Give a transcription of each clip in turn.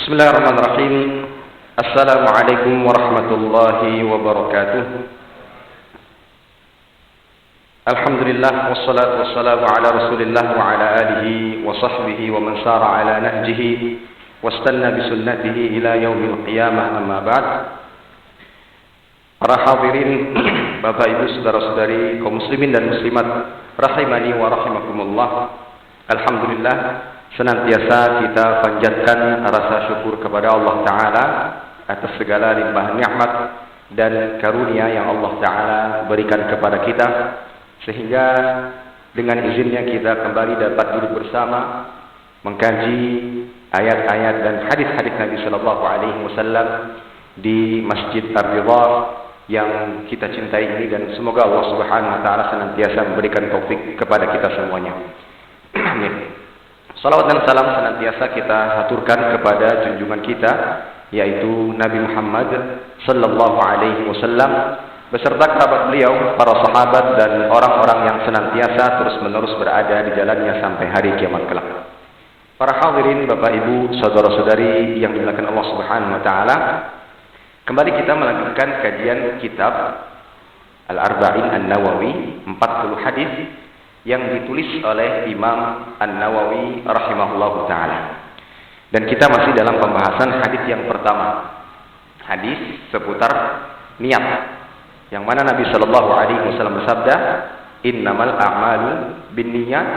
Bismillahirrahmanirrahim. Assalamualaikum warahmatullahi wabarakatuh. Alhamdulillah wassalatu wassalamu ala Rasulillah wa ala alihi wa sahbihi wa man sara ala nahjihi wastanna bi sunnatihi ila yaumil qiyamah, amma ba'd. Para hadirin, Bapak Ibu, saudara-saudari kaum muslimin dan muslimat rahimani wa rahimakumullah. Alhamdulillah, senantiasa kita panjatkan rasa syukur kepada Allah Ta'ala atas segala limpahan nikmat dan karunia yang Allah Ta'ala berikan kepada kita, sehingga dengan izinnya kita kembali dapat duduk bersama mengkaji ayat-ayat dan hadis-hadis Nabi Sallallahu Alaihi Wasallam di Masjid Ar-Ridha yang kita cintai ini, dan semoga Allah Subhanahu Wa Ta'ala senantiasa memberikan taufik kepada kita semuanya. Amin. Salawat dan salam senantiasa kita haturkan kepada junjungan kita, yaitu Nabi Muhammad Sallallahu Alaihi Wasallam beserta kerabat beliau, para sahabat dan orang-orang yang senantiasa terus-menerus berada di jalannya sampai hari kiamat kelak. Para hadirin, Bapak Ibu, saudara-saudari yang dimuliakan Allah Subhanahu Wa Ta'ala, kembali kita melanjutkan kajian kitab Al-Arba'in An-Nawawi, 40 hadis yang ditulis oleh Imam An-Nawawi rahimahullahu ta'ala. Dan kita masih dalam pembahasan hadis yang pertama, hadis seputar niat, yang mana Nabi Sallallahu Alaihi Wasallam bersabda, innamal a'malu binniyat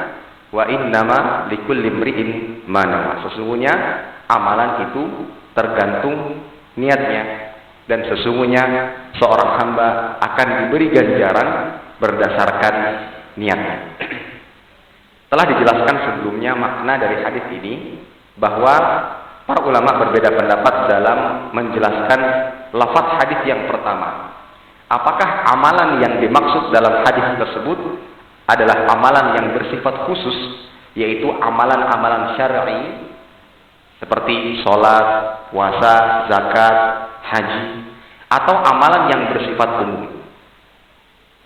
wa innama likulli imri'in ma nawa. Sesungguhnya amalan itu tergantung niatnya, dan sesungguhnya seorang hamba akan diberi ganjaran berdasarkan niatnya. Telah dijelaskan sebelumnya makna dari hadis ini, bahwa para ulama berbeda pendapat dalam menjelaskan lafaz hadis yang pertama. Apakah amalan yang dimaksud dalam hadis tersebut adalah amalan yang bersifat khusus, yaitu amalan-amalan syar'i seperti sholat, puasa, zakat, haji, atau amalan yang bersifat umum?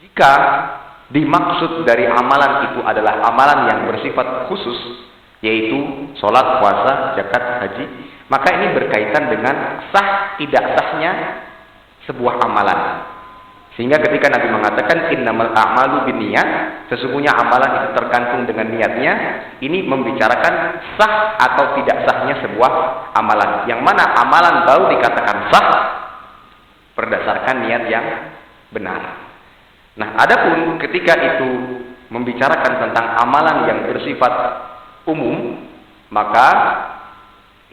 Jika dimaksud dari amalan itu adalah amalan yang bersifat khusus, yaitu sholat, puasa, zakat, haji, maka ini berkaitan dengan sah tidak sahnya sebuah amalan. Sehingga ketika Nabi mengatakan innamal a'malu binniyat, sesungguhnya amalan itu tergantung dengan niatnya, ini membicarakan sah atau tidak sahnya sebuah amalan. Yang mana amalan baru dikatakan sah berdasarkan niat yang benar. Nah, adapun ketika itu membicarakan tentang amalan yang bersifat umum, maka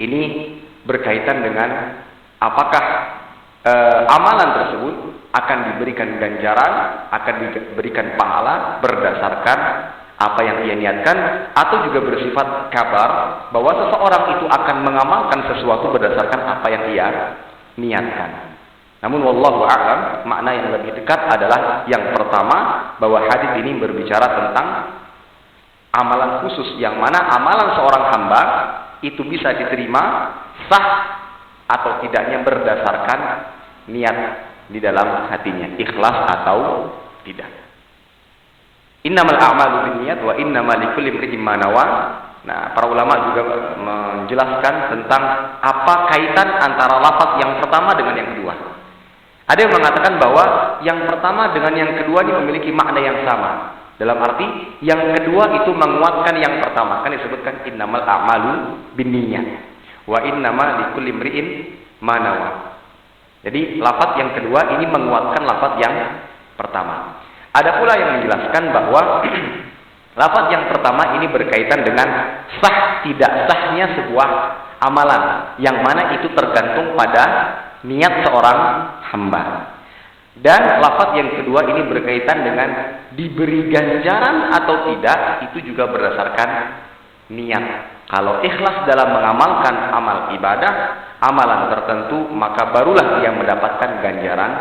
ini berkaitan dengan apakah amalan tersebut akan diberikan ganjaran, akan diberikan pahala berdasarkan apa yang ia niatkan, atau juga bersifat kabar bahwa seseorang itu akan mengamalkan sesuatu berdasarkan apa yang ia niatkan. Namun wallahu a'lam, makna yang lebih dekat adalah yang pertama, bahwa hadis ini berbicara tentang amalan khusus, yang mana amalan seorang hamba itu bisa diterima sah atau tidaknya berdasarkan niat di dalam hatinya, ikhlas atau tidak. Innamal a'malu binniyat wa innamal likulli imri'in ma nawa. Nah, para ulama juga menjelaskan tentang apa kaitan antara lafaz yang pertama dengan yang kedua. Ada yang mengatakan bahwa yang pertama dengan yang kedua ini memiliki makna yang sama. Dalam arti, yang kedua itu menguatkan yang pertama. Kan disebutkan innamal a'malu binniyat wa innama likulli imri'in ma nawa. Jadi lafaz yang kedua ini menguatkan lafaz yang pertama. Ada pula yang menjelaskan bahwa lafaz yang pertama ini berkaitan dengan sah tidak sahnya sebuah amalan, yang mana itu tergantung pada niat seorang hamba. Dan lafaz yang kedua ini berkaitan dengan diberi ganjaran atau tidak, itu juga berdasarkan niat. Kalau ikhlas dalam mengamalkan amal ibadah, amalan tertentu, maka barulah dia mendapatkan ganjaran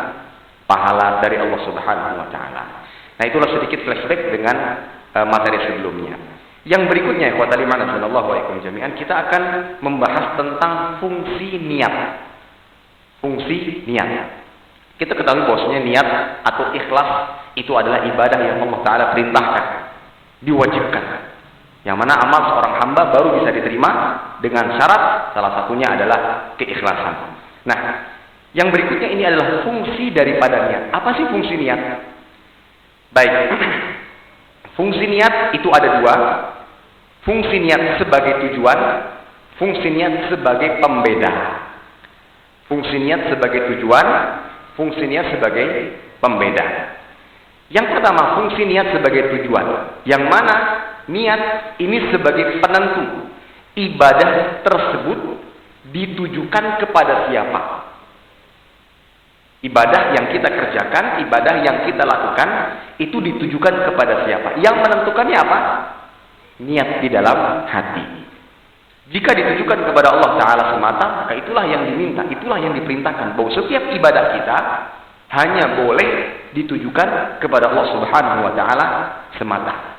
pahala dari Allah Subhanahu Wa Ta'ala. Nah, itulah sedikit flashback dengan materi sebelumnya. Yang berikutnya, ikhwatal iman sallallahu alaihi jami'an, kita akan membahas tentang fungsi niat. Fungsi niat. Kita ketahui bahwasanya niat atau ikhlas itu adalah ibadah yang Allah Ta'ala perintahkan, diwajibkan. Yang mana amal seorang hamba baru bisa diterima dengan syarat salah satunya adalah keikhlasan. Nah, yang berikutnya ini adalah fungsi daripada niat. Apa sih fungsi niat? Baik. Fungsi niat itu ada dua. Fungsi niat sebagai tujuan, fungsi niat sebagai pembeda. Fungsi niat sebagai tujuan, fungsi niat sebagai pembeda. Yang pertama, fungsi niat sebagai tujuan. Yang mana niat ini sebagai penentu ibadah tersebut ditujukan kepada siapa. Ibadah yang kita kerjakan, ibadah yang kita lakukan, itu ditujukan kepada siapa. Yang menentukannya apa? Niat di dalam hati. Jika ditujukan kepada Allah Ta'ala semata, maka itulah yang diminta, itulah yang diperintahkan. Bahwa setiap ibadah kita hanya boleh ditujukan kepada Allah Subhanahu Wa Ta'ala semata.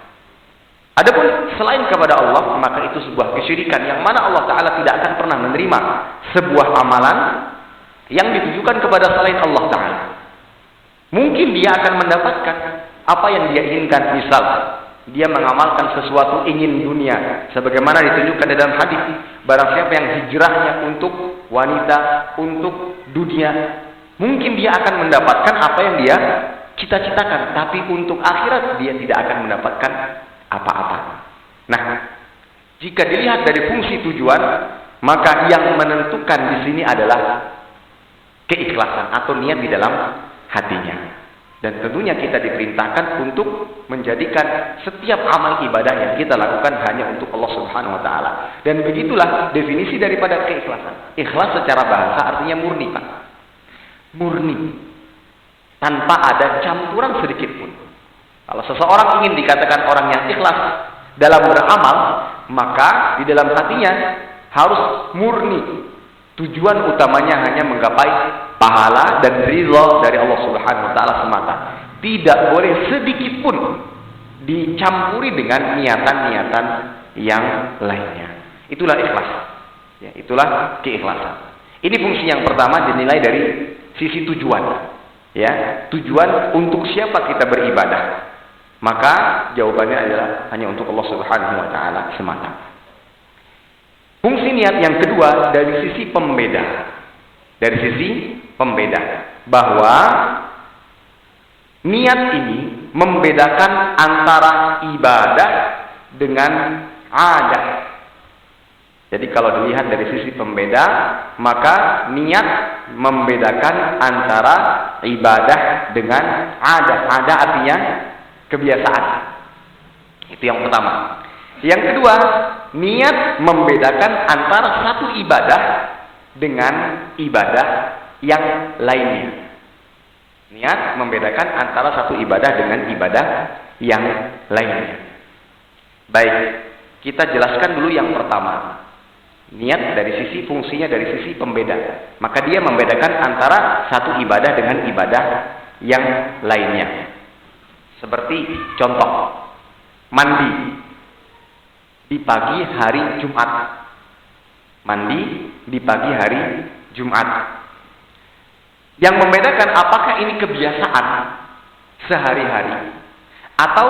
Adapun selain kepada Allah, maka itu sebuah kesyirikan yang mana Allah Ta'ala tidak akan pernah menerima sebuah amalan yang ditujukan kepada selain Allah Ta'ala. Mungkin dia akan mendapatkan apa yang dia inginkan. Misal, dia mengamalkan sesuatu ingin dunia, sebagaimana ditunjukkan dalam hadis, barang siapa yang hijrahnya untuk wanita, untuk dunia, mungkin dia akan mendapatkan apa yang dia cita-citakan, tapi untuk akhirat dia tidak akan mendapatkan apa-apa. Nah, jika dilihat dari fungsi tujuan, maka yang menentukan di sini adalah keikhlasan atau niat di dalam hatinya. Dan tentunya kita diperintahkan untuk menjadikan setiap amal ibadah yang kita lakukan hanya untuk Allah Subhanahu Wa Ta'ala. Dan begitulah definisi daripada keikhlasan. Ikhlas secara bahasa artinya murni, Pak. Murni, tanpa ada campuran sedikit pun. Kalau seseorang ingin dikatakan orang yang ikhlas dalam beramal, maka di dalam hatinya harus murni. Tujuan utamanya hanya menggapai pahala dan ridha dari Allah Subhanahu Wa Ta'ala semata. Tidak boleh sedikit pun dicampuri dengan niatan-niatan yang lainnya. Itulah ikhlas. Ya, itulah keikhlasan. Ini fungsi yang pertama dinilai dari sisi tujuan. Ya, tujuan untuk siapa kita beribadah. Maka jawabannya adalah hanya untuk Allah Subhanahu Wa Ta'ala semata. Fungsi niat yang kedua dari sisi pembeda. Dari sisi pembeda. Bahwa niat ini membedakan antara ibadah dengan adat. Jadi kalau dilihat dari sisi pembeda, maka niat membedakan antara ibadah dengan adat. Adat artinya kebiasaan. Itu yang pertama. Yang kedua, niat membedakan antara satu ibadah dengan ibadah yang lainnya. Niat membedakan antara satu ibadah dengan ibadah yang lainnya. Baik, kita jelaskan dulu yang pertama. Niat dari sisi fungsinya dari sisi pembeda. Maka dia membedakan antara satu ibadah dengan ibadah yang lainnya. Seperti contoh, mandi di pagi hari Jumat. Mandi di pagi hari Jumat. Yang membedakan apakah ini kebiasaan sehari-hari atau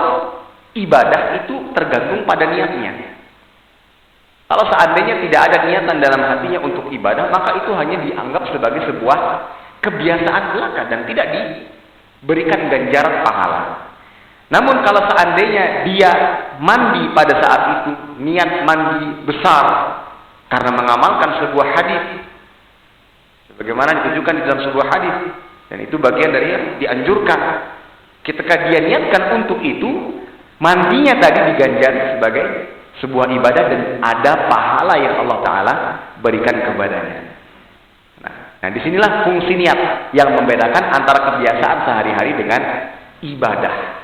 ibadah itu tergantung pada niatnya. Kalau seandainya tidak ada niatan dalam hatinya untuk ibadah, maka itu hanya dianggap sebagai sebuah kebiasaan belaka dan tidak diberikan ganjaran pahala. Namun kalau seandainya dia mandi pada saat itu, niat mandi besar karena mengamalkan sebuah hadis, sebagaimana ditunjukkan di dalam sebuah hadis, dan itu bagian dari yang dianjurkan. Ketika dia niatkan untuk itu, mandinya tadi diganjari sebagai sebuah ibadah dan ada pahala yang Allah Ta'ala berikan kepadanya. Nah, disinilah fungsi niat yang membedakan antara kebiasaan sehari-hari dengan ibadah.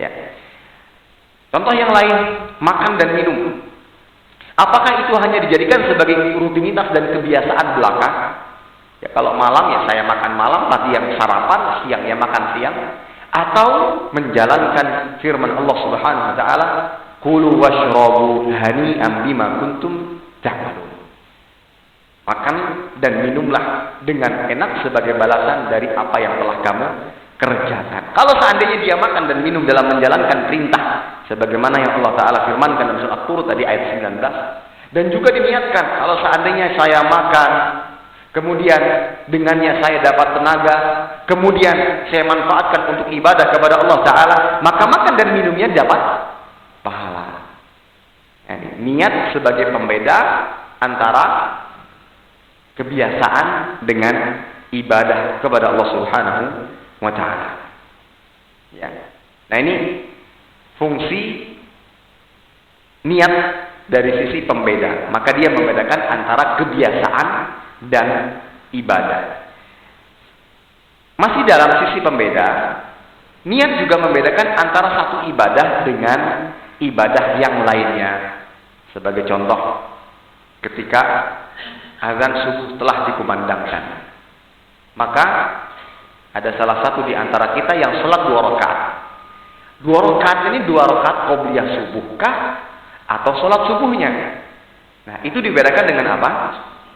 Ya. Contoh yang lain, makan dan minum. Apakah itu hanya dijadikan sebagai rutinitas dan kebiasaan belaka? Ya, kalau malam ya saya makan malam, pagi yang sarapan, siang ya makan siang, atau menjalankan firman Allah Subhanahu Wa Ta'ala, Kulu washrabu hani'an bima kuntum ta'malun. Makan dan minumlah dengan enak sebagai balasan dari apa yang telah kamu kerjakan. Kalau seandainya dia makan dan minum dalam menjalankan perintah sebagaimana yang Allah Ta'ala firmankan dalam surat Tur tadi ayat 19, dan juga diniatkan kalau seandainya saya makan, kemudian dengannya saya dapat tenaga, kemudian saya manfaatkan untuk ibadah kepada Allah Ta'ala, maka makan dan minumnya dapat pahala. Niat sebagai pembeda antara kebiasaan dengan ibadah kepada Allah Subhanahu wa Ta'ala. Ya. Nah, ini fungsi niat dari sisi pembeda. Maka dia membedakan antara kebiasaan dan ibadah. Masih dalam sisi pembeda, niat juga membedakan antara satu ibadah dengan ibadah yang lainnya. Sebagai contoh, ketika azan subuh telah dikumandangkan, maka ada salah satu di antara kita yang sholat 2 rakaat. 2 rakaat ini 2 rakaat qobliyah subuhkah atau sholat subuhnya? Nah, itu dibedakan dengan apa?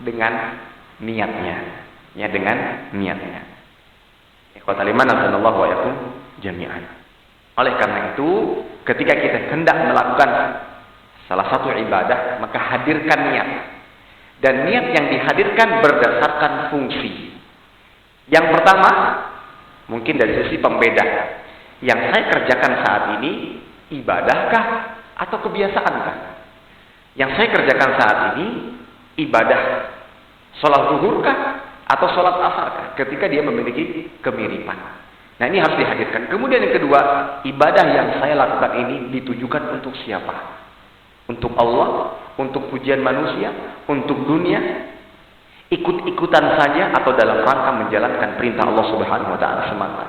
Dengan niatnya. Ya, dengan niatnya. Ikhwatal iman azanallahu wa yakum jami'an. Oleh karena itu, ketika kita hendak melakukan salah satu ibadah, maka hadirkan niat. Dan niat yang dihadirkan berdasarkan fungsi. Yang pertama, mungkin dari sisi pembeda. Yang saya kerjakan saat ini, ibadahkah atau kebiasaankah? Yang saya kerjakan saat ini, ibadah sholat zuhurkah atau sholat asarkah? Ketika dia memiliki kemiripan. Nah, ini harus dihadirkan. Kemudian yang kedua, ibadah yang saya lakukan ini ditujukan untuk siapa? Untuk Allah, untuk pujian manusia, untuk dunia, ikut-ikutan saja atau dalam rangka menjalankan perintah Allah Subhanahu wa Ta'ala semata.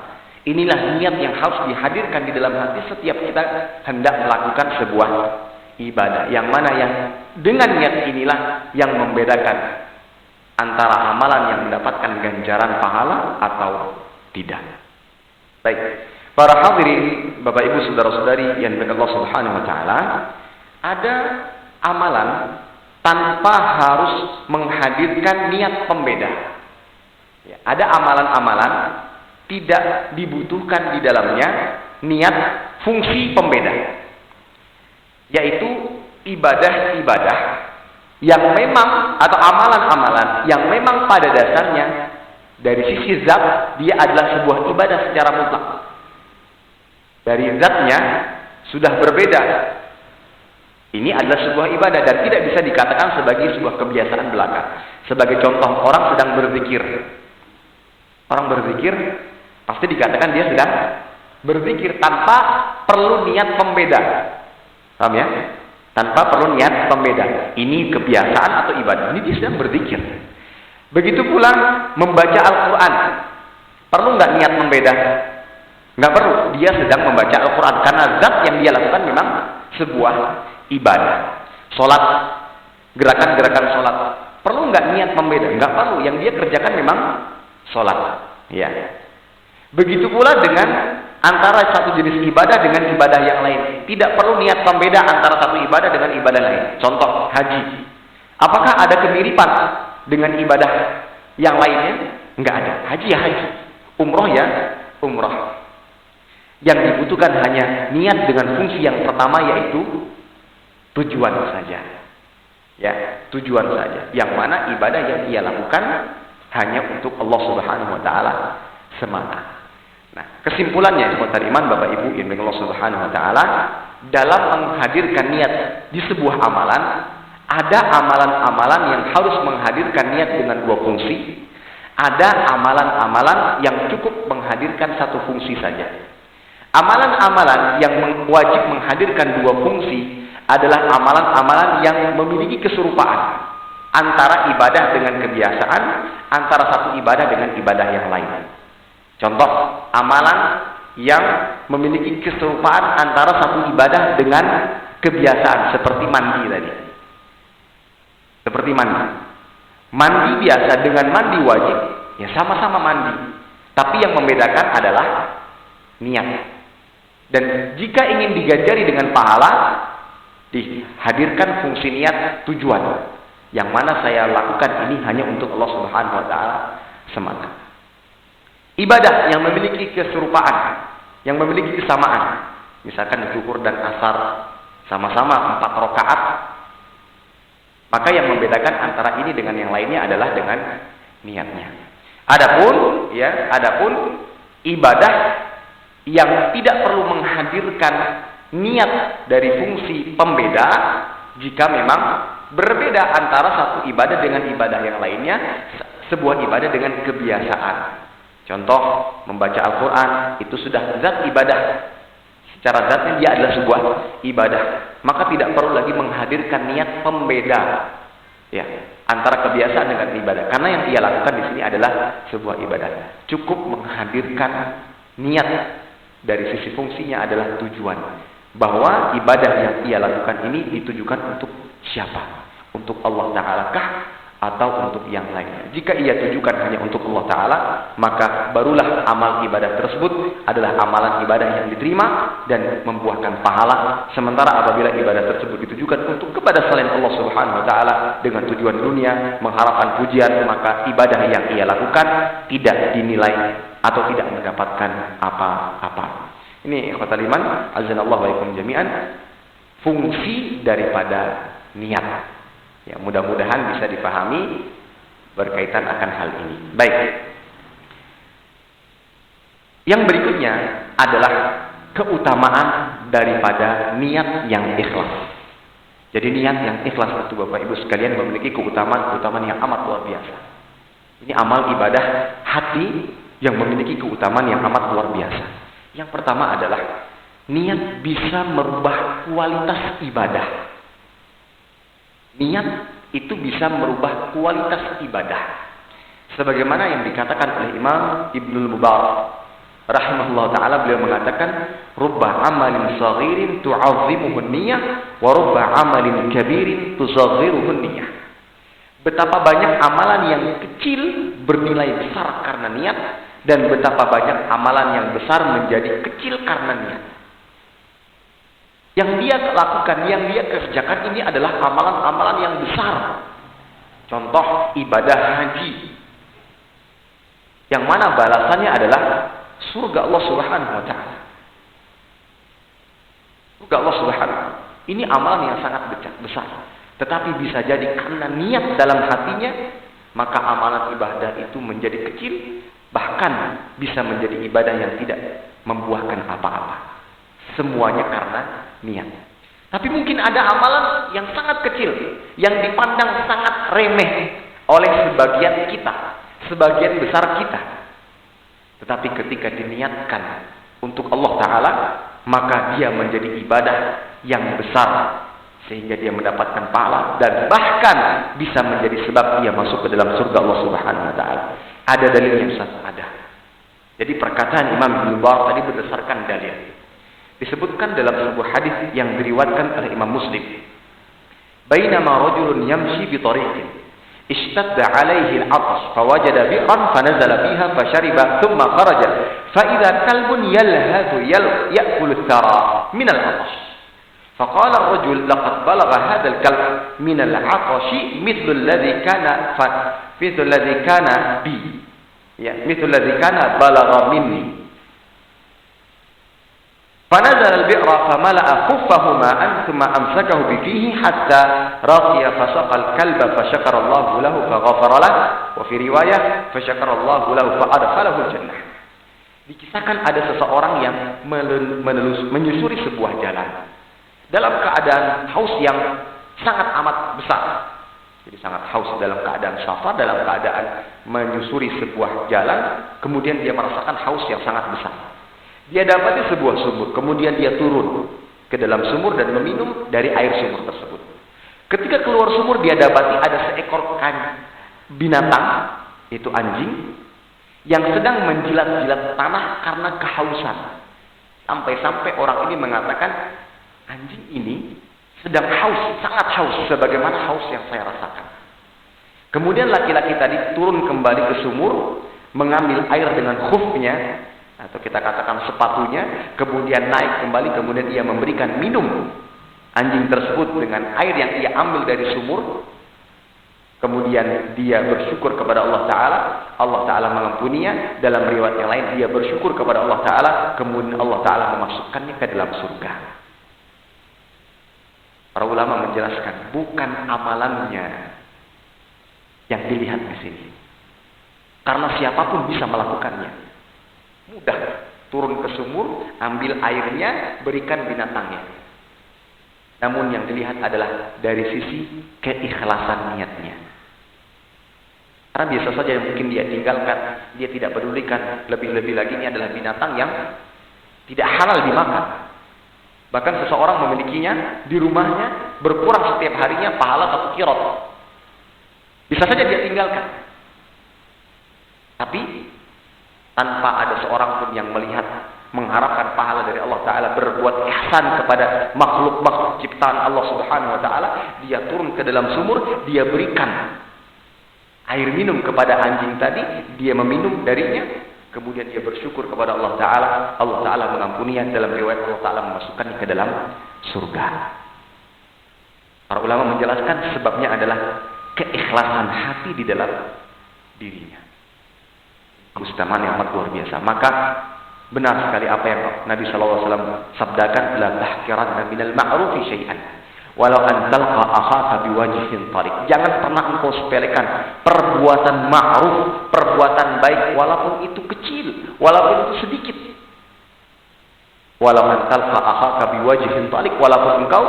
Inilah niat yang harus dihadirkan di dalam hati setiap kita hendak melakukan sebuah ibadah. Yang mana yang dengan niat inilah yang membedakan antara amalan yang mendapatkan ganjaran pahala atau tidak. Baik, para hadirin, Bapak Ibu saudara-saudari yang dirahmati Allah Subhanahu wa Ta'ala, ada amalan tanpa harus menghadirkan niat pembeda. Ya, ada amalan-amalan tidak dibutuhkan di dalamnya niat fungsi pembeda. Yaitu ibadah-ibadah yang memang atau amalan-amalan yang memang pada dasarnya dari sisi zat dia adalah sebuah ibadah secara mutlak. Dari zatnya sudah berbeda. Ini adalah sebuah ibadah dan tidak bisa dikatakan sebagai sebuah kebiasaan belaka. Sebagai contoh, orang sedang berzikir. Orang berzikir pasti dikatakan dia sedang berzikir tanpa perlu niat pembeda. Paham ya? Tanpa perlu niat pembeda. Ini kebiasaan atau ibadah. Ini dia sedang berzikir. Begitu pula membaca Al-Quran. Perlu nggak niat pembeda? Nggak perlu. Dia sedang membaca Al-Quran karena zat yang dia lakukan memang sebuah ibadah. Sholat, gerakan-gerakan sholat, perlu nggak niat pembeda? Nggak perlu. Yang dia kerjakan memang sholat. Ya. Begitu pula dengan antara satu jenis ibadah dengan ibadah yang lain. Tidak perlu niat pembeda antara satu ibadah dengan ibadah lain. Contoh, haji. Apakah ada kemiripan dengan ibadah yang lainnya? Nggak ada. Haji ya haji. Umroh ya umroh. Yang dibutuhkan hanya niat dengan fungsi yang pertama, yaitu tujuan saja. Ya, tujuan saja. Yang mana ibadah yang ia lakukan hanya untuk Allah Subhanahu wa Ta'ala semata. Nah, kesimpulannya ikhwatal iman Bapak Ibu yang dirahmati Allah Subhanahu wa Ta'ala, dalam menghadirkan niat di sebuah amalan, ada amalan-amalan yang harus menghadirkan niat dengan 2 fungsi. Ada amalan-amalan yang cukup menghadirkan 1 fungsi saja. Amalan-amalan yang wajib menghadirkan 2 fungsi adalah amalan-amalan yang memiliki keserupaan antara ibadah dengan kebiasaan, antara satu ibadah dengan ibadah yang lain. Contoh, amalan yang memiliki keserupaan antara satu ibadah dengan kebiasaan, seperti mandi tadi. Seperti mandi. Mandi biasa dengan mandi wajib, ya sama-sama mandi. Tapi yang membedakan adalah niat. Dan jika ingin diganjari dengan pahala, dihadirkan fungsi niat tujuan. Yang mana saya lakukan ini hanya untuk Allah Subhanahu wa Ta'ala semata. ibadah yang memiliki keserupaan, yang memiliki kesamaan. Misalkan zuhur dan asar sama-sama 4 rakaat, maka yang membedakan antara ini dengan yang lainnya adalah dengan niatnya. Adapun ibadah yang tidak perlu menghadirkan niat dari fungsi pembeda, jika memang berbeda antara satu ibadah dengan ibadah yang lainnya, sebuah ibadah dengan kebiasaan. Contoh, membaca Al-Quran, itu sudah zat ibadah. Secara zatnya dia adalah sebuah ibadah. Maka tidak perlu lagi menghadirkan niat pembeda antara kebiasaan dengan ibadah. Karena yang ia lakukan di sini adalah sebuah ibadah. Cukup menghadirkan niat dari sisi fungsinya adalah tujuan. Bahwa ibadah yang ia lakukan ini ditujukan untuk siapa? Untuk Allah Ta'ala kah? Atau untuk yang lainnya. Jika ia tujukan hanya untuk Allah Ta'ala, maka barulah amal ibadah tersebut adalah amalan ibadah yang diterima dan membuahkan pahala. Sementara apabila ibadah tersebut ditujukan untuk kepada selain Allah Subhanahu Wa Ta'ala dengan tujuan dunia, mengharapkan pujian, maka ibadah yang ia lakukan tidak dinilai atau tidak mendapatkan apa-apa. Ini ikhwatal iman, azanallahu wa ikum jami'an, fungsi daripada niat. Ya, mudah-mudahan bisa dipahami berkaitan akan hal ini. Baik. Yang berikutnya adalah keutamaan daripada niat yang ikhlas. Jadi niat yang ikhlas itu Bapak Ibu sekalian memiliki keutamaan yang amat luar biasa. Ini amal ibadah hati yang memiliki keutamaan yang amat luar biasa. Yang pertama adalah niat bisa merubah kualitas ibadah. Niat itu bisa merubah kualitas ibadah. Sebagaimana yang dikatakan oleh Imam Ibnul Mubarak rahimahullah ta'ala, beliau mengatakan, rubba amalin saghirin tu'azzimuhu niyah, wa rubba amalin kabirin tusaghiruhu niyah. Betapa banyak amalan yang kecil bernilai besar karena niat, dan betapa banyak amalan yang besar menjadi kecil karena niat. Yang dia lakukan, yang dia kerjakan ini adalah amalan-amalan yang besar. Contoh ibadah haji, yang mana balasannya adalah surga Allah Subhanahu Wa Taala. Surga Allah Subhanahu. Ini amalan yang sangat besar. Tetapi bisa jadi karena niat dalam hatinya, maka amalan ibadah itu menjadi kecil, bahkan bisa menjadi ibadah yang tidak membuahkan apa-apa. Semuanya karena niat. Tapi mungkin ada amalan yang sangat kecil, yang dipandang sangat remeh oleh sebagian kita, sebagian besar kita. Tetapi ketika diniatkan untuk Allah Ta'ala, maka dia menjadi ibadah yang besar, sehingga dia mendapatkan pahala, dan bahkan bisa menjadi sebab dia masuk ke dalam surga Allah Subhanahu Wa Ta'ala. Ada dalilnya Ustaz? Ada. Jadi perkataan Imam Ibnu Mubarak tadi berdasarkan dalil. Disebutkan dalam sebuah hadis yang diriwayatkan oleh Imam Muslim. Bainama rajulun yamshi bi tariqin ishtadda 'alaihi al-'atash fawajada bi'ran fanazala fiha fashariba thumma kharaja fa idza kalbun yalhadu ya'kulu ath-thara min al-'atash. Faqala ar-rajul laqad balagha hadha al-kalb min al-'atash mithlu alladhi kana bi. Ya, mithlu alladhi kana balagha minni. فنزل البئر فملأ خفه ماء ثم أمسكه بفيه حتى رقي فسقى الكلب فشكر الله له فغفر له وفي رواية فشكر الله له فأدخله الجنة. Dikisahkan ada seseorang yang menyusuri sebuah jalan dalam keadaan haus yang sangat amat besar. Jadi sangat haus dalam keadaan safar, dalam keadaan menyusuri sebuah jalan, kemudian dia merasakan haus yang sangat besar. Dia dapati sebuah sumur, kemudian dia turun ke dalam sumur dan meminum dari air sumur tersebut. Ketika keluar sumur, dia dapati ada seekor binatang, yaitu anjing, yang sedang menjilat-jilat tanah karena kehausan. Sampai-sampai orang ini mengatakan, anjing ini sedang haus, sangat haus, sebagaimana haus yang saya rasakan. Kemudian laki-laki tadi turun kembali ke sumur, mengambil air dengan khufnya, atau kita katakan sepatunya, kemudian naik kembali, kemudian ia memberikan minum anjing tersebut dengan air yang ia ambil dari sumur. kemudian dia bersyukur kepada Allah Ta'ala mengampuninya. Dalam riwayat yang lain, dia bersyukur kepada Allah Ta'ala, kemudian Allah Ta'ala memasukkannya ke dalam surga. Para ulama menjelaskan, bukan amalannya yang dilihat di sini. Karena siapapun bisa melakukannya. Mudah, turun ke sumur, ambil airnya, berikan binatangnya. Namun yang dilihat adalah dari sisi keikhlasan niatnya. Karena biasa saja yang mungkin dia tinggalkan, dia tidak pedulikan. Lebih-lebih lagi ini adalah binatang yang tidak halal dimakan. Bahkan seseorang memilikinya di rumahnya, berkurang setiap harinya pahala 1 kirot. Bisa saja dia tinggalkan. Tapi tanpa ada seorang pun yang melihat, mengharapkan pahala dari Allah Ta'ala, berbuat ihsan kepada makhluk-makhluk ciptaan Allah Subhanahu Wa Ta'ala, dia turun ke dalam sumur, dia berikan air minum kepada anjing tadi, dia meminum darinya, kemudian dia bersyukur kepada Allah Ta'ala mengampuninya. Dalam riwayat Allah Ta'ala memasukkannya ke dalam surga. Para ulama menjelaskan sebabnya adalah keikhlasan hati di dalam dirinya. Keutamaan yang amat luar biasa. Maka benar sekali apa yang Nabi SAW sabdakan, la tahkiranna minal ma'rufi syai'an walau an talqa akhaka biwajhin tariq. Jangan pernah engkau sepelekan perbuatan ma'ruf, perbuatan baik, walaupun itu kecil, walaupun itu sedikit. Walau an talqa akhaka biwajhin tariq, walaupun engkau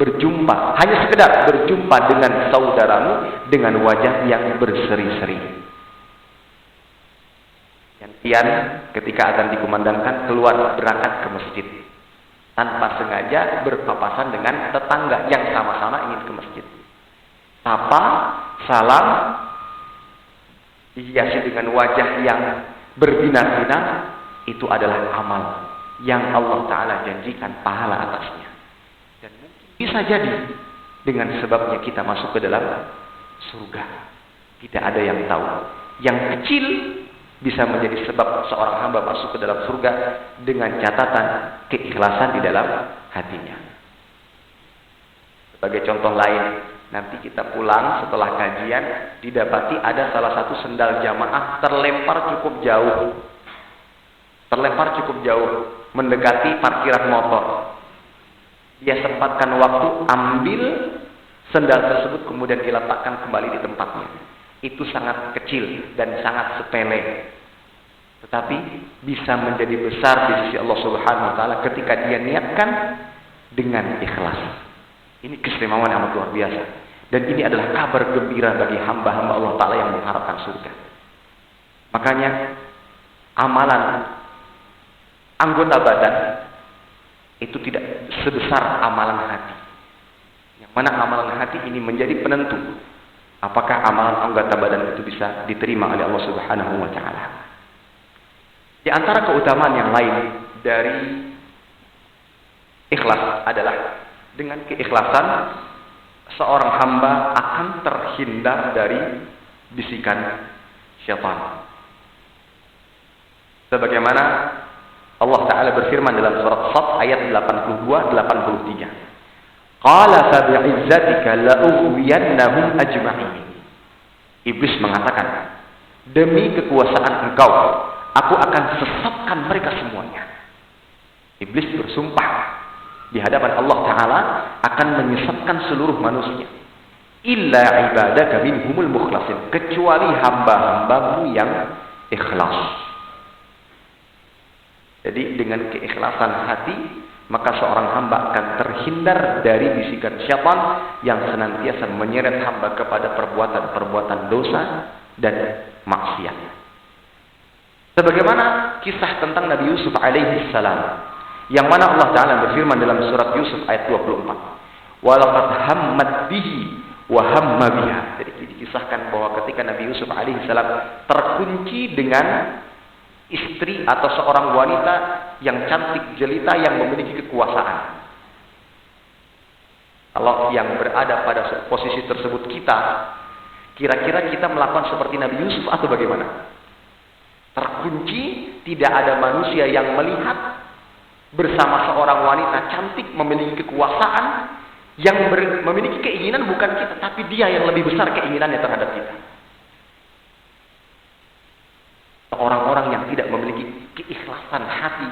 berjumpa, hanya sekedar berjumpa dengan saudaramu dengan wajah yang berseri-seri. Yang ketika akan dikumandangkan keluar berangkat ke masjid, tanpa sengaja berpapasan dengan tetangga yang sama-sama ingin ke masjid. Sapa, salam, dihiasi dengan wajah yang berbinar-binar, itu adalah amal yang Allah Ta'ala janjikan pahala atasnya. Dan mungkin bisa jadi dengan sebabnya kita masuk ke dalam surga. Tidak ada yang tahu. Yang kecil bisa menjadi sebab seorang hamba masuk ke dalam surga dengan catatan keikhlasan di dalam hatinya. Sebagai contoh lain, nanti kita pulang setelah kajian, didapati ada salah satu sendal jamaah terlempar cukup jauh, mendekati parkiran motor. Dia sempatkan waktu ambil sendal tersebut, kemudian diletakkan kembali di tempatnya. Itu sangat kecil dan sangat sepele, tetapi bisa menjadi besar di sisi Allah Subhanahu Wa Taala ketika dia niatkan dengan ikhlas. Ini keistimewaan yang amat luar biasa, dan ini adalah kabar gembira bagi hamba-hamba Allah Taala yang mengharapkan surga. Makanya amalan anggota badan itu tidak sebesar amalan hati. Yang mana amalan hati ini menjadi penentu apakah amalan anggota badan itu bisa diterima oleh Allah Subhanahu Wa Taala. Di antara keutamaan yang lain dari ikhlas adalah dengan keikhlasan seorang hamba akan terhindar dari bisikan syaitan. Sebagaimana Allah Ta'ala berfirman dalam surat Shad ayat 82-83. Qala fa bi'izzatika la'ughwiyannahum ajma'in. Iblis mengatakan, demi kekuasaan engkau, aku akan sesatkan mereka semuanya. Iblis bersumpah di hadapan Allah Ta'ala akan menyesatkan seluruh manusia. Illa ibadaka minhumul mukhlasin, kecuali hamba-hambamu yang ikhlas. Jadi dengan keikhlasan hati, maka seorang hamba akan terhindar dari bisikan syaitan yang senantiasa menyeret hamba kepada perbuatan-perbuatan dosa dan maksiat. Sebagaimana kisah tentang Nabi Yusuf alaihi salam, yang mana Allah Ta'ala berfirman dalam surat Yusuf ayat 24. Walaqad hammat bihi wa hamma biha. Jadi dikisahkan bahwa ketika Nabi Yusuf alaihi salam terkunci dengan istri atau seorang wanita yang cantik jelita yang memiliki kekuasaan. Kalau yang berada pada posisi tersebut kita, kira-kira kita melakukan seperti Nabi Yusuf atau bagaimana? Terkunci, tidak ada manusia yang melihat, bersama seorang wanita cantik memiliki kekuasaan Yang memiliki keinginan bukan kita, tapi dia yang lebih besar keinginannya terhadap kita. Orang-orang yang tidak memiliki keikhlasan hati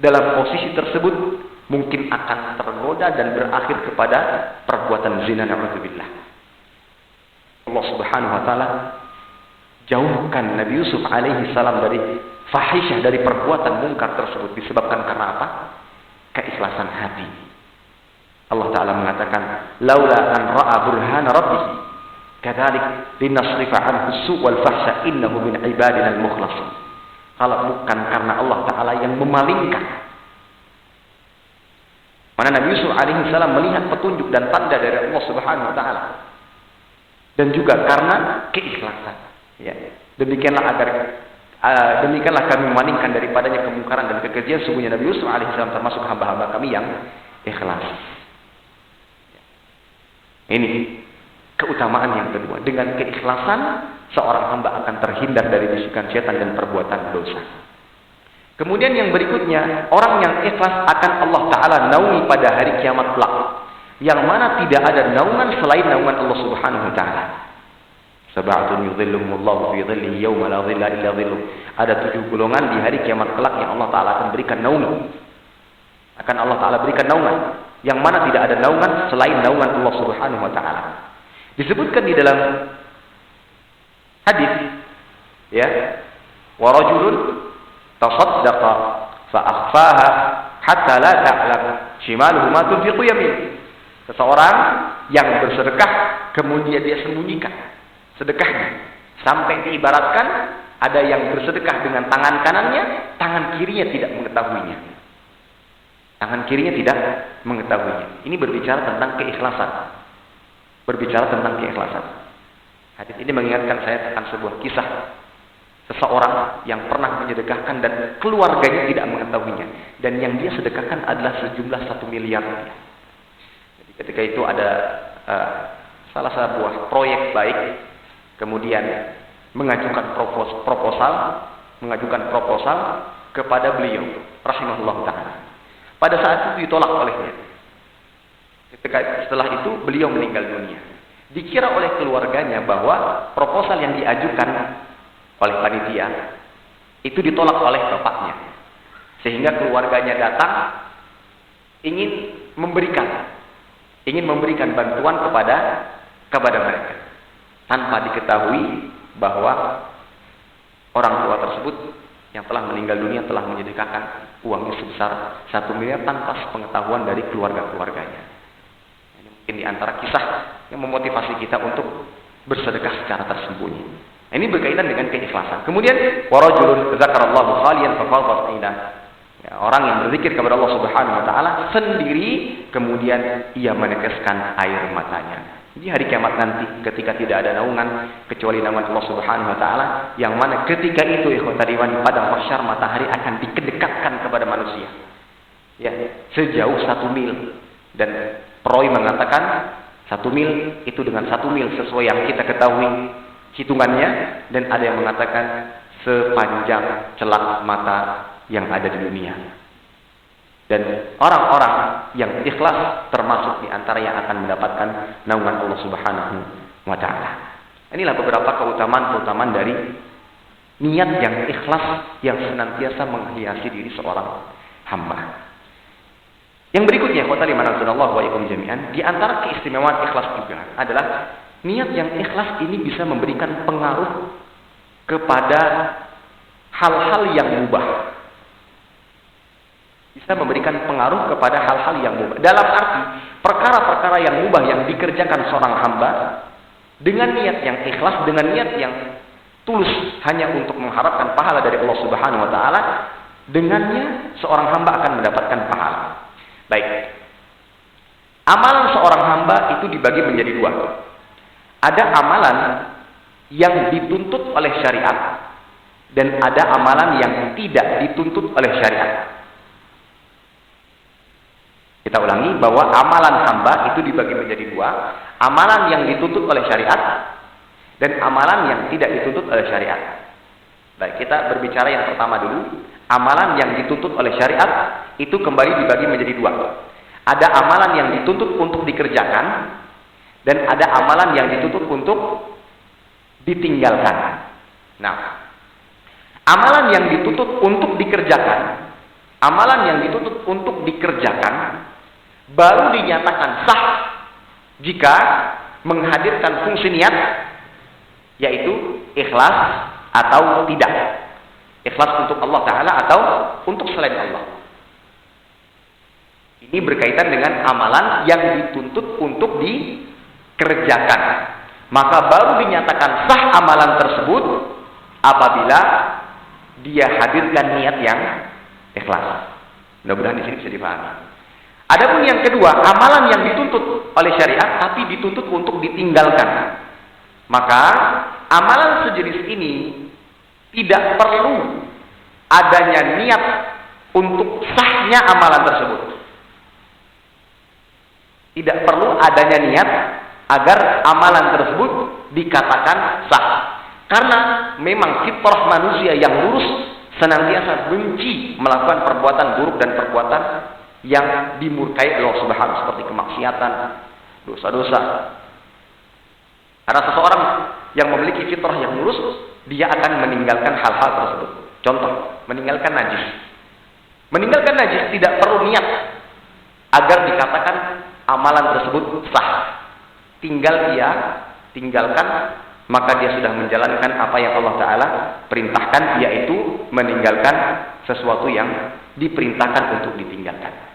dalam posisi tersebut mungkin akan tergoda dan berakhir kepada perbuatan zina, na'udzubillah. Allah Subhanahu wa taala jauhkan Nabi Yusuf alaihi salam dari fahisyah, dari perbuatan mungkar tersebut disebabkan karena apa? Keikhlasan hati. Allah Ta'ala mengatakan, laula an ra'a burhana rabbih kadzalik linasrifa anhu su' wal fahsya innahu min ibadina al-mukhlasin. Kalau bukan karena Allah Ta'ala yang memalingkan, mana Nabi Yusuf alaihi salam melihat petunjuk dan tanda dari Allah Subhanahu wa taala, dan juga karena keikhlasan, ya. Demikianlah kami memalingkan daripadanya kemungkaran dan kekejian. Sungguhnya Nabi Yusuf alaihi salam termasuk hamba-hamba kami yang ikhlas. Ini keutamaan yang kedua. Dengan keikhlasan, seorang hamba akan terhindar dari bisikan setan dan perbuatan dosa. Kemudian yang berikutnya, orang yang ikhlas akan Allah Ta'ala naungi pada hari kiamat kelak, yang mana tidak ada naungan selain naungan Allah Subhanahu wa taala. Sab'atun yudhilluhumullahu fi dhillihi yawma la dhilla illa dhilluh. Ada 7 golongan di hari kiamat kelak yang Allah Ta'ala akan berikan naungan. Akan Allah Ta'ala berikan naungan, yang mana tidak ada naungan selain naungan Allah Subhanahu wa taala. Disebutkan di dalam hadis, ya, wa rajulun tasaddaqa fa akhfaha hatta la ta'lam shimaluhu ma tunfiqu yamin. Seseorang yang bersedekah kemudian dia sembunyikan sedekahnya sampai diibaratkan ada yang bersedekah dengan tangan kanannya, tangan kirinya tidak mengetahuinya. Tangan kirinya tidak mengetahuinya. Ini berbicara tentang keikhlasan. Berbicara tentang keikhlasan. Hadis ini mengingatkan saya tentang sebuah kisah seseorang yang pernah menyedekahkan dan keluarganya tidak mengetahuinya. Dan yang dia sedekahkan adalah sejumlah 1 miliar rupiah. Jadi ketika itu ada salah sebuah proyek baik, kemudian mengajukan proposal kepada beliau, rahimahullah ta'ala. Pada saat itu ditolak olehnya. Setelah itu beliau meninggal dunia. Dikira oleh keluarganya bahwa proposal yang diajukan oleh panitia itu ditolak oleh bapaknya. Sehingga keluarganya datang ingin memberikan bantuan kepada mereka, tanpa diketahui bahwa orang tua tersebut yang telah meninggal dunia telah menyedekahkan uangnya sebesar 1 miliar tanpa pengetahuan dari keluarga-keluarganya. Ini mungkin di antara kisah yang memotivasi kita untuk bersedekah secara tersembunyi. Ini berkaitan dengan keikhlasan. Kemudian warajulun dzakarallahu khaliyan fafadat aidah. Ya, orang yang berzikir kepada Allah Subhanahu wa taala sendiri kemudian ia meneteskan air matanya. Di hari kiamat nanti ketika tidak ada naungan kecuali naungan Allah Subhanahu wa taala, yang mana ketika itu ikhwati iman pada mahsyar matahari akan dikedekatkan kepada manusia. Ya, sejauh 1 mil. Dan perawi mengatakan 1 mil itu dengan 1 mil sesuai yang kita ketahui hitungannya, dan ada yang mengatakan sepanjang celak mata yang ada di dunia. Dan orang-orang yang ikhlas termasuk di antara yang akan mendapatkan naungan Allah Subhanahu wa taala. Inilah beberapa keutamaan-keutamaan dari niat yang ikhlas yang senantiasa menghiasi diri seorang hamba. Yang berikutnya, qul manazzalallahu wa ikum jami'an, di antara keistimewaan ikhlas juga adalah niat yang ikhlas ini bisa memberikan pengaruh kepada hal-hal yang mubah. Bisa memberikan pengaruh kepada hal-hal yang mubah. Dalam arti, perkara-perkara yang mubah yang dikerjakan seorang hamba dengan niat yang ikhlas, dengan niat yang tulus hanya untuk mengharapkan pahala dari Allah Subhanahu wa taala, dengannya seorang hamba akan mendapatkan pahala. Baik. Amalan seorang hamba itu dibagi menjadi 2. Ada amalan yang dituntut oleh syariat dan ada amalan yang tidak dituntut oleh syariat. Kita ulangi bahwa amalan hamba itu dibagi menjadi 2, amalan yang dituntut oleh syariat dan amalan yang tidak dituntut oleh syariat. Baik, kita berbicara yang pertama dulu. Amalan yang dituntut oleh syariat itu kembali dibagi menjadi 2. Ada amalan yang dituntut untuk dikerjakan dan ada amalan yang dituntut untuk ditinggalkan. Nah, amalan yang dituntut untuk dikerjakan, baru dinyatakan sah jika menghadirkan fungsi niat, yaitu ikhlas atau tidak. Ikhlas untuk Allah Ta'ala atau untuk selain Allah. Ini berkaitan dengan amalan yang dituntut untuk dikerjakan. Maka baru dinyatakan sah amalan tersebut apabila dia hadirkan niat yang ikhlas. Mudah-mudahan di sini bisa dipahami. Adapun yang kedua, amalan yang dituntut oleh syariat tapi dituntut untuk ditinggalkan. Maka amalan sejenis ini tidak perlu adanya niat untuk sahnya amalan tersebut. Tidak perlu adanya niat agar amalan tersebut dikatakan sah. Karena memang fitrah manusia yang lurus senantiasa benci melakukan perbuatan buruk dan perbuatan yang dimurkai Allah Subhanahu seperti kemaksiatan, dosa-dosa. Karena seseorang yang memiliki fitrah yang lurus, dia akan meninggalkan hal-hal tersebut. Contoh, meninggalkan najis. Meninggalkan najis tidak perlu niat agar dikatakan amalan tersebut sah. Tinggal dia tinggalkan, maka dia sudah menjalankan apa yang Allah Ta'ala perintahkan, yaitu meninggalkan sesuatu yang diperintahkan untuk ditinggalkan.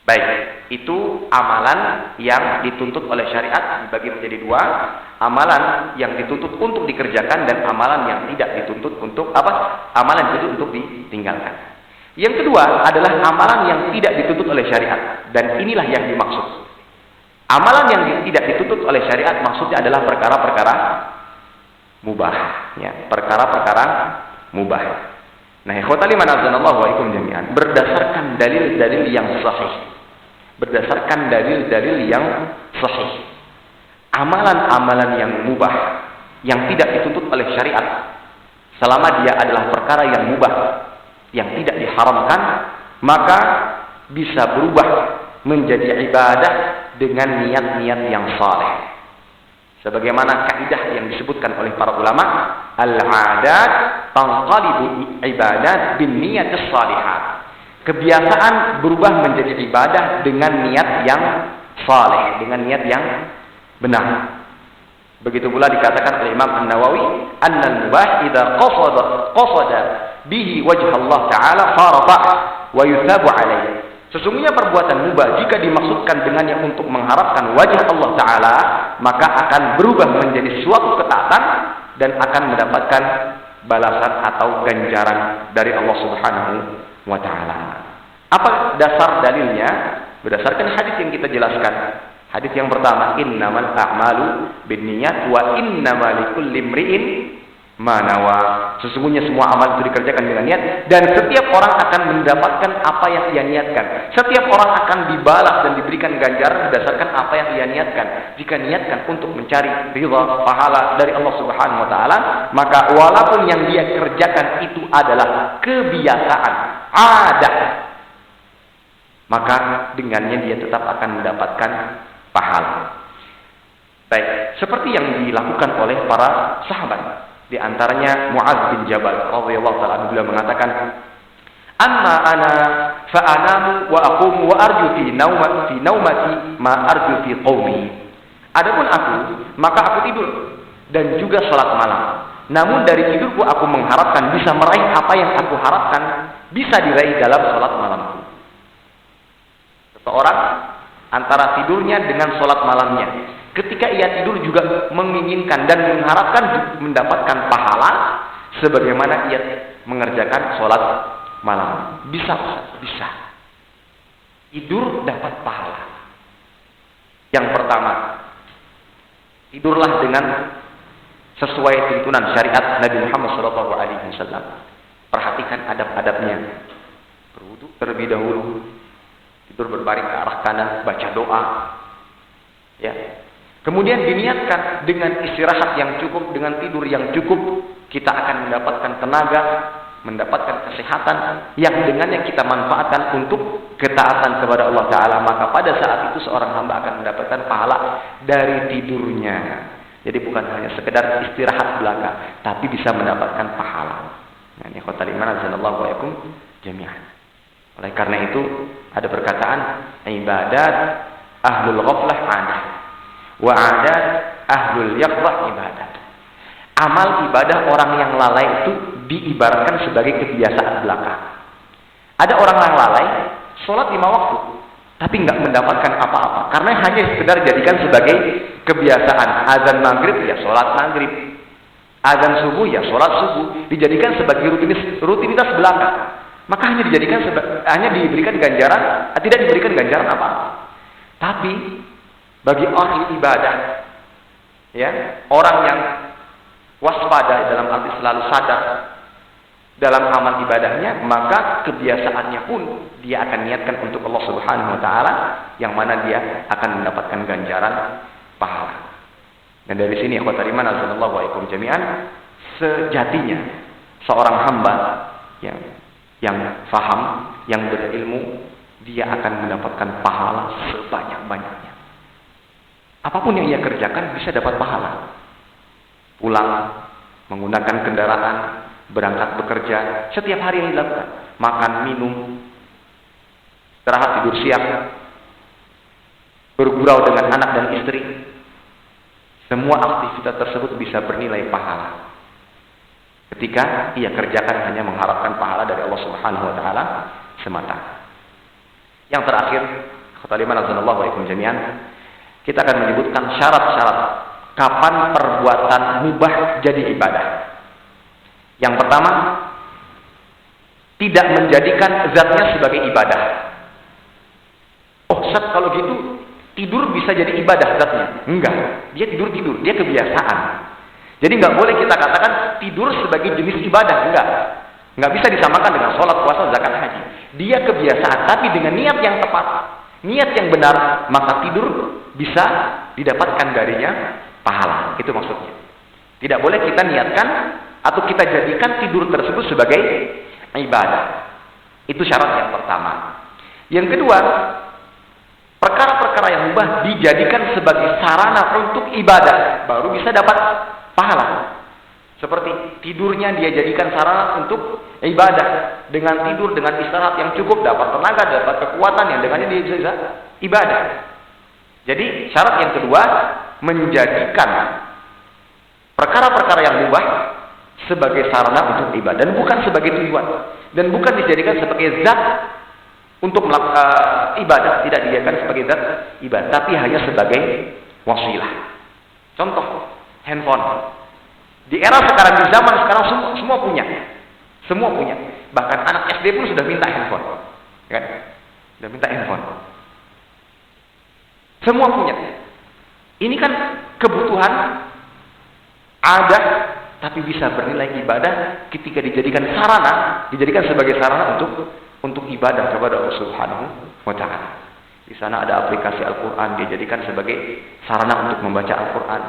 Baik, itu amalan yang dituntut oleh syariat dibagi menjadi dua. Amalan yang dituntut untuk dikerjakan dan amalan yang tidak dituntut untuk amalan yang dituntut untuk ditinggalkan. Yang kedua adalah amalan yang tidak dituntut oleh syariat, dan inilah yang dimaksud. Amalan yang tidak dituntut oleh syariat maksudnya adalah perkara-perkara mubah, ya, perkara-perkara mubah. Nah, ikhwatali manazanallahu wa ikum jami'an, berdasarkan dalil-dalil yang sahih. Amalan-amalan yang mubah yang tidak dituntut oleh syariat, selama dia adalah perkara yang mubah, yang tidak diharamkan, maka bisa berubah menjadi ibadah dengan niat-niat yang saleh. Sebagaimana kaidah yang disebutkan oleh para ulama, al-'adat tanqalibu ibadat bin niyatis shalihat. Kebiasaan berubah menjadi ibadah dengan niat yang saleh, dengan niat yang benar. Begitu pula dikatakan oleh Imam An-Nawawi, annal mubah idza qasada bihi wajh Allah Ta'ala farata wa yuthabu alaihi. Sesungguhnya perbuatan mubah jika dimaksudkan dengannya untuk mengharapkan wajah Allah Ta'ala, maka akan berubah menjadi suatu ketaatan dan akan mendapatkan balasan atau ganjaran dari Allah Subhanahu wa Ta'ala. Apa dasar dalilnya? Berdasarkan hadis yang kita jelaskan. Hadis yang pertama, innamal a'malu binniyat wa innamal likulli imri'in ma nawa. Sesungguhnya semua amal itu dikerjakan dengan niat, dan setiap orang akan mendapatkan apa yang ia niatkan. Setiap orang akan dibalas dan diberikan ganjaran berdasarkan apa yang ia niatkan. Jika niatkan untuk mencari ridha, pahala dari Allah Subhanahu wa Ta'ala, maka walaupun yang dia kerjakan itu adalah kebiasaan, adat, maka dengannya dia tetap akan mendapatkan pahala. Baik, seperti yang dilakukan oleh para sahabat. Di antaranya Mu'adz bin Jabal radhiyallahu ta'ala beliau mengatakan, "Amma ana fa anamu wa aqumu wa arju fi naumati ma arju fi qaumi." Adapun aku, maka aku tidur dan juga salat malam. Namun dari tidurku aku mengharapkan bisa meraih apa yang aku harapkan bisa diraih dalam salat malamku. Seseorang antara tidurnya dengan salat malamnya, ketika ia tidur juga menginginkan dan mengharapkan mendapatkan pahala sebagaimana ia mengerjakan sholat malam. Bisa. Tidur dapat pahala. Yang pertama, tidurlah dengan sesuai tuntunan syariat Nabi Muhammad SAW. Perhatikan adab-adabnya. Berwudu terlebih dahulu. Tidur berbaring ke arah kanan, baca doa. Ya. Kemudian diniatkan dengan istirahat yang cukup, dengan tidur yang cukup, kita akan mendapatkan tenaga mendapatkan kesehatan yang dengannya kita manfaatkan untuk ketaatan kepada Allah Ta'ala, maka pada saat itu seorang hamba akan mendapatkan pahala dari tidurnya. Jadi bukan hanya sekedar istirahat belaka, tapi bisa mendapatkan pahala. Nah, ini khotal iman azanallahu wa yakum jami'an. Oleh karena itu ada perkataan ibadat ahlul ghaflah adah wa adat ahlul yaqdah ibadat. Amal ibadah orang yang lalai itu diibaratkan sebagai kebiasaan belaka. Ada orang yang lalai sholat 5 waktu tapi nggak mendapatkan apa-apa karena hanya sekedar dijadikan sebagai kebiasaan. Azan maghrib ya sholat maghrib, azan subuh ya sholat subuh, dijadikan sebagai rutinitas belaka. Maka hanya diberikan ganjaran, tidak diberikan ganjaran apa-apa. Tapi bagi orang ibadah, ya, orang yang waspada dalam arti selalu sadar dalam amal ibadahnya, maka kebiasaannya pun dia akan niatkan untuk Allah Subhanahu wa taala, yang mana dia akan mendapatkan ganjaran pahala. Dan dari sini ikhwatal iman azanallahu wa ikum jami'an, sejatinya seorang hamba yang faham, yang berilmu, dia akan mendapatkan pahala sebanyak-banyaknya. Apapun yang ia kerjakan bisa dapat pahala. Pulang, menggunakan kendaraan, berangkat bekerja, setiap hari yang dilakukan, makan, minum, istirahat, tidur siang, bergurau dengan anak dan istri, semua aktivitas tersebut bisa bernilai pahala ketika ia kerjakan hanya mengharapkan pahala dari Allah Subhanahu wa taala semata. Yang terakhir, khotal iman azanallahu wa ikum jami'an, kita akan menyebutkan syarat-syarat kapan perbuatan mubah jadi ibadah. Yang pertama, tidak menjadikan zatnya sebagai ibadah. Oh, Ustaz, kalau gitu tidur bisa jadi ibadah zatnya? Enggak, dia tidur, dia kebiasaan. Jadi nggak boleh kita katakan tidur sebagai jenis ibadah, nggak bisa disamakan dengan sholat, puasa, zakat, haji. Dia kebiasaan, tapi dengan niat yang tepat, niat yang benar, maka tidur bisa didapatkan darinya pahala. Itu maksudnya. Tidak boleh kita niatkan atau kita jadikan tidur tersebut sebagai ibadah. Itu syarat yang pertama. Yang kedua, perkara-perkara yang mubah dijadikan sebagai sarana untuk ibadah, baru bisa dapat pahala. Seperti tidurnya dia jadikan sarana untuk ibadah. Dengan tidur, dengan istirahat yang cukup, dapat tenaga, dapat kekuatan yang dengannya dia bisa ibadah. Jadi syarat yang kedua, menjadikan perkara-perkara yang mubah sebagai sarana untuk ibadah dan bukan sebagai tujuan, dan bukan dijadikan sebagai zat untuk ibadah, tidak dijadikan sebagai zat ibadah, tapi hanya sebagai wasilah. Contoh, handphone. Di era sekarang, di zaman sekarang semua punya. Semua punya. Bahkan anak SD pun sudah minta handphone. Kan? Sudah minta handphone. Semua punya. Ini kan kebutuhan ada, tapi bisa bernilai ibadah ketika dijadikan sarana, dijadikan sebagai sarana untuk ibadah kepada Allah Subhanahu wa taala. Di sana ada aplikasi Al-Qur'an, dijadikan sebagai sarana untuk membaca Al-Qur'an.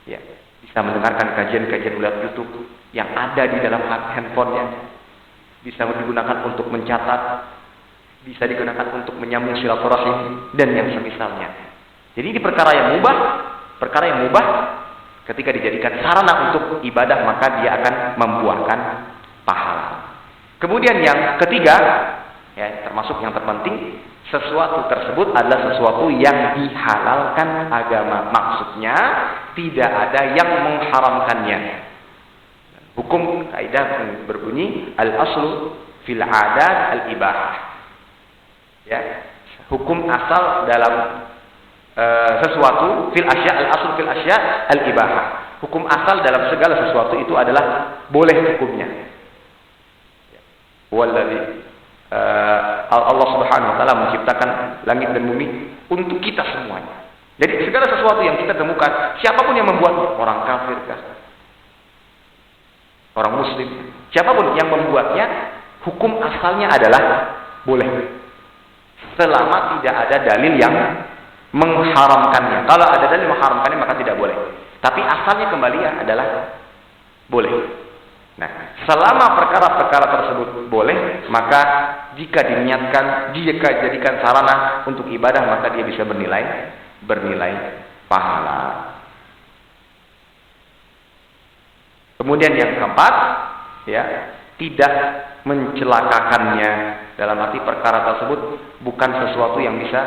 Ya, bisa mendengarkan kajian-kajian melalui YouTube yang ada di dalam handphonenya. Bisa digunakan untuk mencatat, bisa digunakan untuk menyambung silaturahim dan yang semisalnya. Jadi ini perkara yang mubah ketika dijadikan sarana untuk ibadah, maka dia akan membuahkan pahala. Kemudian yang ketiga, ya, termasuk yang terpenting, sesuatu tersebut adalah sesuatu yang dihalalkan agama. Maksudnya tidak ada yang mengharamkannya. Hukum kaidah berbunyi al-aslu fil adat al-ibahah. Ya, hukum asal dalam sesuatu fil asya, al-aslu fil asya al-ibahah. Hukum asal dalam segala sesuatu itu adalah boleh hukumnya. Walladzi Allah Subhanahu wa taala menciptakan langit dan bumi untuk kita semuanya. Jadi segala sesuatu yang kita temukan, siapapun yang membuatnya, orang kafir kah, orang muslim, siapapun yang membuatnya, hukum asalnya adalah boleh. Selama tidak ada dalil yang mengharamkannya. Kalau ada dalil mengharamkannya, maka tidak boleh. Tapi asalnya kembali adalah boleh. Nah, selama perkara-perkara tersebut boleh, maka jika diniatkan, jika jadikan sarana untuk ibadah, maka dia bisa bernilai pahala. Kemudian yang keempat, ya, tidak mencelakakannya, dalam arti perkara tersebut bukan sesuatu yang bisa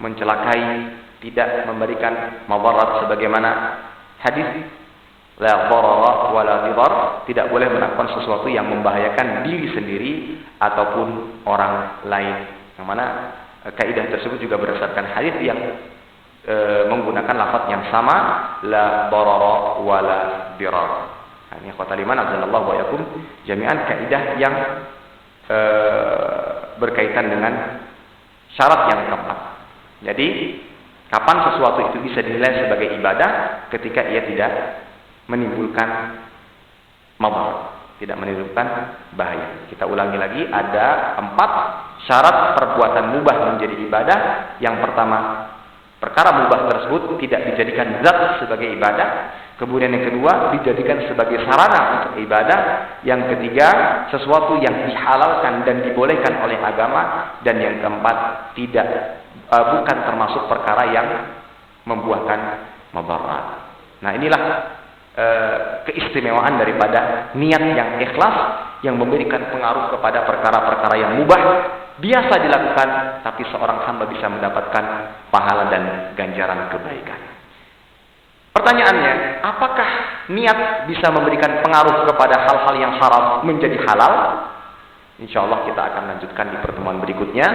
mencelakai, tidak memberikan madarat, sebagaimana hadis la darara wa la dirar, tidak boleh melakukan sesuatu yang membahayakan diri sendiri ataupun orang lain. Yang mana kaidah tersebut juga berdasarkan hadis yang menggunakan lafaz yang sama, la darara wa la dirar. Ini kata liman azallallahu wa yakum jami'an, kaidah yang berkaitan dengan syarat yang keempat. Jadi kapan sesuatu itu bisa dinilai sebagai ibadah? Ketika ia tidak menimbulkan madarat, tidak menimbulkan bahaya. Kita ulangi lagi, ada 4 syarat perbuatan mubah menjadi ibadah. Yang pertama, perkara mubah tersebut tidak dijadikan zat sebagai ibadah. Kemudian yang kedua, dijadikan sebagai sarana untuk ibadah. Yang ketiga, sesuatu yang dihalalkan dan dibolehkan oleh agama. Dan yang keempat, bukan termasuk perkara yang membuahkan madarat. Nah, inilah keistimewaan daripada niat yang ikhlas, yang memberikan pengaruh kepada perkara-perkara yang mubah biasa dilakukan, tapi seorang hamba bisa mendapatkan pahala dan ganjaran kebaikan. Pertanyaannya, apakah niat bisa memberikan pengaruh kepada hal-hal yang haram menjadi halal? InsyaAllah kita akan lanjutkan di pertemuan berikutnya.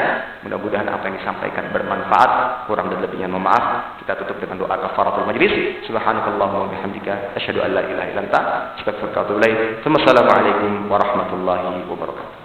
Mudah-mudahan apa yang disampaikan bermanfaat. Kurang dan lebihnya mohon maaf. Kita tutup dengan doa kafaratul majlis. Subhanakallahumma wa bihamdika asyhadu an la ilaha illa anta astaghfiruka wa atubu ilaik. Wassalamualaikum warahmatullahi wabarakatuh.